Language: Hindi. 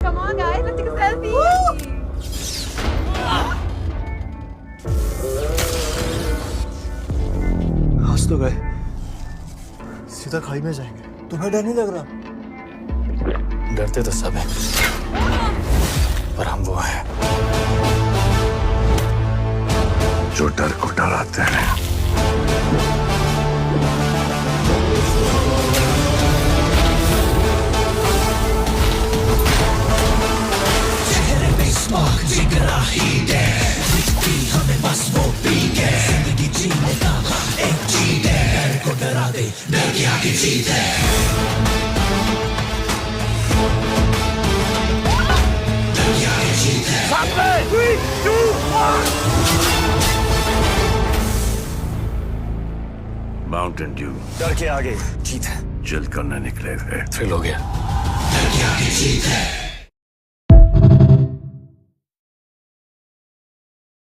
Come on, guys, let's take a selfie. हंस तो गए, सीधा खाई में जाएंगे। तुम्हें डर नहीं लग रहा? डरते तो सब हैं, पर हम वो हैं जो डर को डराते हैं। चेहरे पे स्मॉग जिगरा हीट है, दिखती हमें बस वो पीक है। जिंदगी जीने का एक चीज है, डर को डरा दे, डर की आगे जीत है। डर की आगे जीत है। 3, 2, 1 माउंटेन ड्यू। डर के आगे जीत है। चिल करने निकले थे। थ्रिल हो गया। डर की आगे जीत है।